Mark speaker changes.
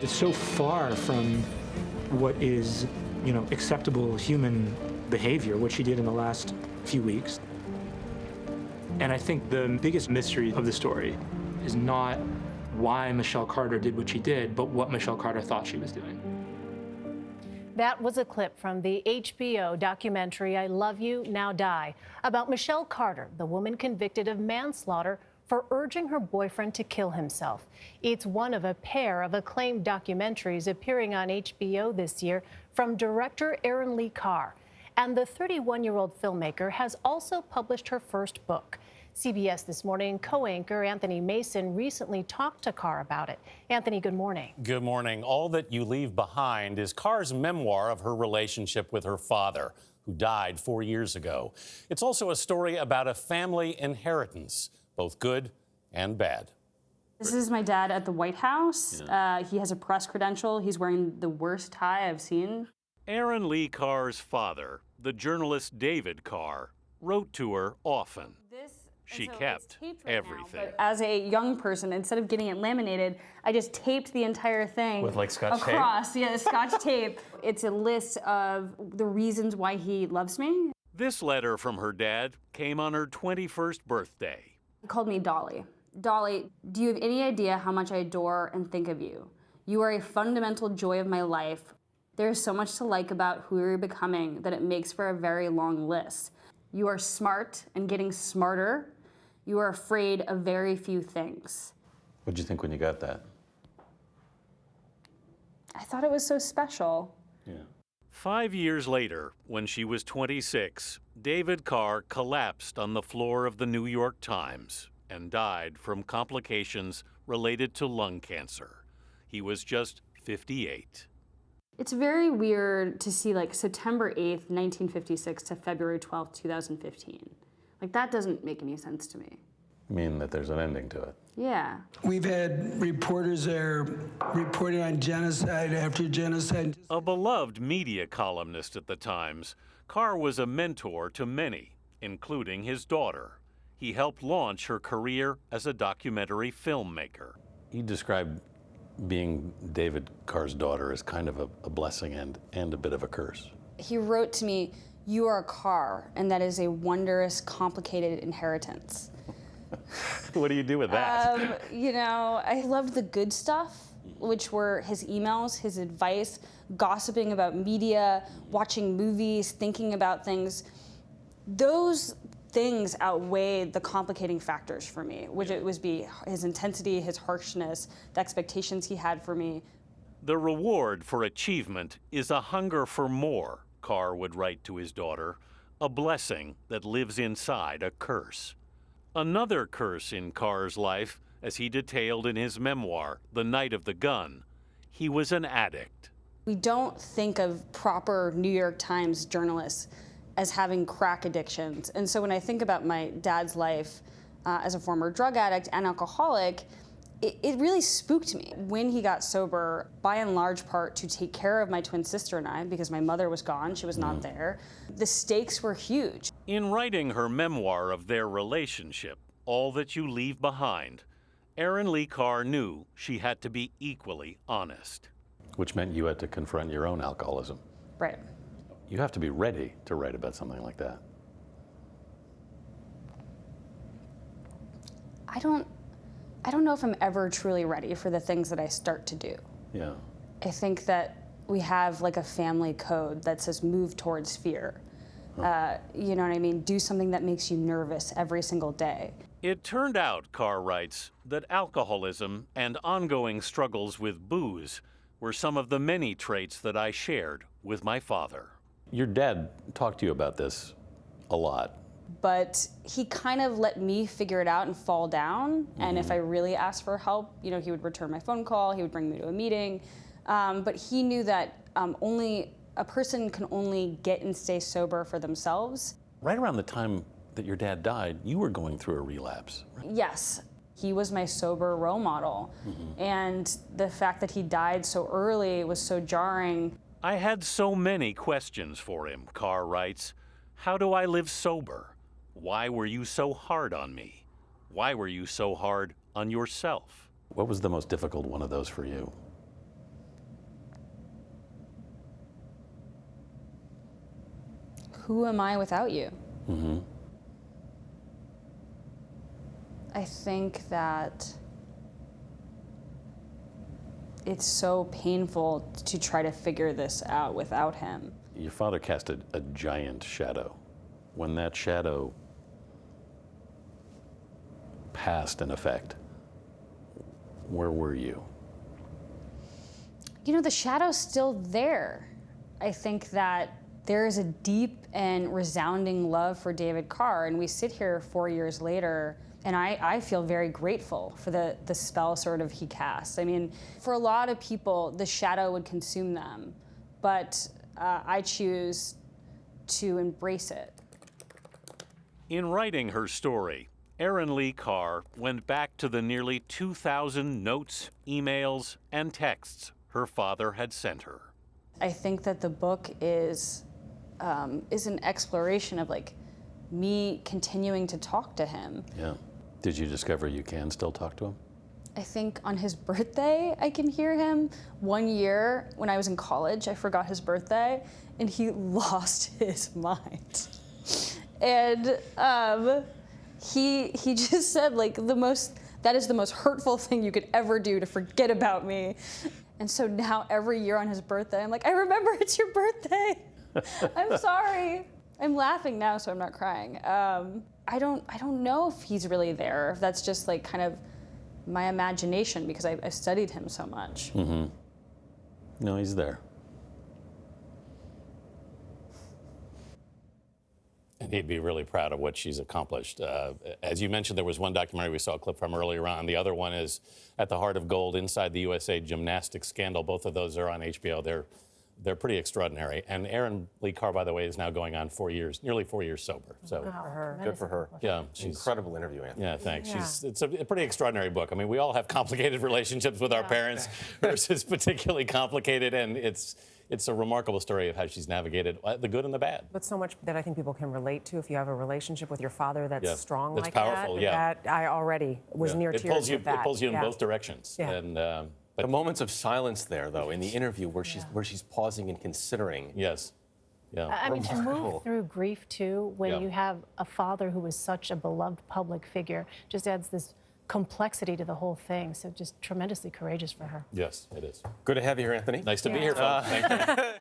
Speaker 1: It's so far from what is, acceptable human behavior, what she did in the last few weeks. And I think the biggest mystery of the story is not why Michelle Carter did what she did, but what Michelle Carter thought she was doing.
Speaker 2: That was a clip from the HBO documentary I Love You, Now Die, about Michelle Carter, the woman convicted of manslaughter for urging her boyfriend to kill himself. It's one of a pair of acclaimed documentaries appearing on HBO this year from director Erin Lee Carr. And the 31-year-old filmmaker has also published her first book. CBS This Morning co-anchor Anthony Mason recently talked to Carr about it. Anthony, good morning.
Speaker 3: Good morning. All That You Leave Behind is Carr's memoir of her relationship with her father, who died 4 years ago. It's also a story about a family inheritance, both good and bad.
Speaker 4: This is my dad at the White House. Yeah. He has a press credential. He's wearing the worst tie I've seen.
Speaker 3: Erin Lee Carr's father, the journalist David Carr, wrote to her often. She kept everything.
Speaker 4: But as a young person, instead of getting it laminated, I just taped the entire thing
Speaker 3: with like Scotch
Speaker 4: across. Yeah, Scotch tape. It's a list of the reasons why he loves me.
Speaker 3: This letter from her dad came on her 21st birthday.
Speaker 4: He called me Dolly. Dolly, do you have any idea how much I adore and think of you? You are a fundamental joy of my life. There is so much to like about who you're becoming that it makes for a very long list. You are smart and getting smarter. You are afraid of very few things.
Speaker 5: What'd you think when you got that?
Speaker 4: I thought it was so special.
Speaker 5: Yeah.
Speaker 3: 5 years later, when she was 26, David Carr collapsed on the floor of the New York Times and died from complications related to lung cancer. He was just 58.
Speaker 4: It's very weird to see like September 8th, 1956 to February 12th, 2015. Like that doesn't make any sense to me.
Speaker 5: You mean that there's an ending to it?
Speaker 4: Yeah.
Speaker 6: We've had reporters there reporting on genocide after genocide.
Speaker 3: A beloved media columnist at the Times, Carr was a mentor to many, including his daughter. He helped launch her career as a documentary filmmaker.
Speaker 5: You described being David Carr's daughter as kind of a blessing and a bit of a curse.
Speaker 4: He wrote to me, "You are a Carr, and that is a wondrous, complicated inheritance."
Speaker 3: What do you do with that?
Speaker 4: I loved the good stuff, which were his emails, his advice, gossiping about media, watching movies, thinking about things. Those things outweighed the complicating factors for me, which it was his intensity, his harshness, the expectations he had for me.
Speaker 3: The reward for achievement is a hunger for more, Carr would write to his daughter, a blessing that lives inside a curse. Another curse in Carr's life, as he detailed in his memoir, The Night of the Gun, he was an addict.
Speaker 4: We don't think of proper New York Times journalists as having crack addictions. And so when I think about my dad's life as a former drug addict and alcoholic, it really spooked me. When he got sober, by and large part to take care of my twin sister and I, because my mother was gone, she was not there, the stakes were huge.
Speaker 3: In writing her memoir of their relationship, All That You Leave Behind, Erin Lee Carr knew she had to be equally honest.
Speaker 5: Which meant you had to confront your own alcoholism.
Speaker 4: Right.
Speaker 5: You have to be ready to write about something like that.
Speaker 4: I don't know if I'm ever truly ready for the things that I start to do.
Speaker 5: Yeah.
Speaker 4: I think that we have like a family code that says move towards fear. You know what I mean? Do something that makes you nervous every single day.
Speaker 3: It turned out, Carr writes, that alcoholism and ongoing struggles with booze were some of the many traits that I shared with my father.
Speaker 5: Your dad talked to you about this a lot.
Speaker 4: But he kind of let me figure it out and fall down. And if I really asked for help, he would return my phone call, he would bring me to a meeting. But he knew that only a person can only get and stay sober for themselves.
Speaker 5: Right around the time that your dad died, you were going through a relapse, right?
Speaker 4: Yes. He was my sober role model. And the fact that he died so early was so jarring.
Speaker 3: I had so many questions for him, Carr writes. How do I live sober? Why were you so hard on me? Why were you so hard on yourself?
Speaker 5: What was the most difficult one of those for you?
Speaker 4: who am I without you?
Speaker 5: Mm-hmm.
Speaker 4: I think that it's so painful to try to figure this out without him.
Speaker 5: Your father cast a giant shadow. When that shadow passed in effect, where were you?
Speaker 4: You know, the shadow's still there. I think that there is a deep and resounding love for David Carr, and we sit here 4 years later, and I feel very grateful for the spell sort of he cast. I mean, for a lot of people, the shadow would consume them, but I choose to embrace it.
Speaker 3: In writing her story, Erin Lee Carr went back to the nearly 2,000 notes, emails, and texts her father had sent her.
Speaker 4: I think that the book is an exploration of like me continuing to talk to him.
Speaker 5: Yeah. Did you discover you can still talk to him?
Speaker 4: I think on his birthday, I can hear him. One year when I was in college, I forgot his birthday, and he lost his mind. And he just said like that is the most hurtful thing you could ever do, to forget about me. And so now every year on his birthday, I'm like, I remember it's your birthday. I'm sorry. I'm laughing now, so I'm not crying. I don't know if he's really there, if that's just like kind of my imagination, because I've studied him so much.
Speaker 5: Mm-hmm. No, he's there.
Speaker 7: And he'd be really proud of what she's accomplished. As you mentioned, there was one documentary we saw a clip from earlier on. The other one is At the Heart of Gold, Inside the USA Gymnastics Scandal. Both of those are on HBO. They're pretty extraordinary. And Erin Lee Carr, by the way, is now going on 4 years, nearly 4 years sober. So
Speaker 8: Good for her.
Speaker 7: yeah, she's
Speaker 8: Incredible interview, Anthony.
Speaker 7: Yeah, thanks.
Speaker 2: Yeah.
Speaker 7: It's a pretty extraordinary book. I mean, we all have complicated relationships with our parents. Hers is particularly complicated, and it's a remarkable story of how she's navigated the good and the bad.
Speaker 9: But so much that I think people can relate to. If you have a relationship with your father that's strong
Speaker 7: that's
Speaker 9: like
Speaker 7: powerful,
Speaker 9: that, I already was near tears with that.
Speaker 7: It pulls you in both directions.
Speaker 9: Yeah.
Speaker 7: And
Speaker 8: The moments of silence there, though, in the interview where she's pausing and considering.
Speaker 7: yes, yeah.
Speaker 2: I mean, to
Speaker 8: Remarkable.
Speaker 2: move through grief, too, when
Speaker 7: Yeah.
Speaker 2: you have a father who was such a beloved public figure, just adds this complexity to the whole thing. So just tremendously courageous for her.
Speaker 7: Yes, it is.
Speaker 8: Good to have you here, Anthony.
Speaker 7: Nice to be here, folks. Thank you.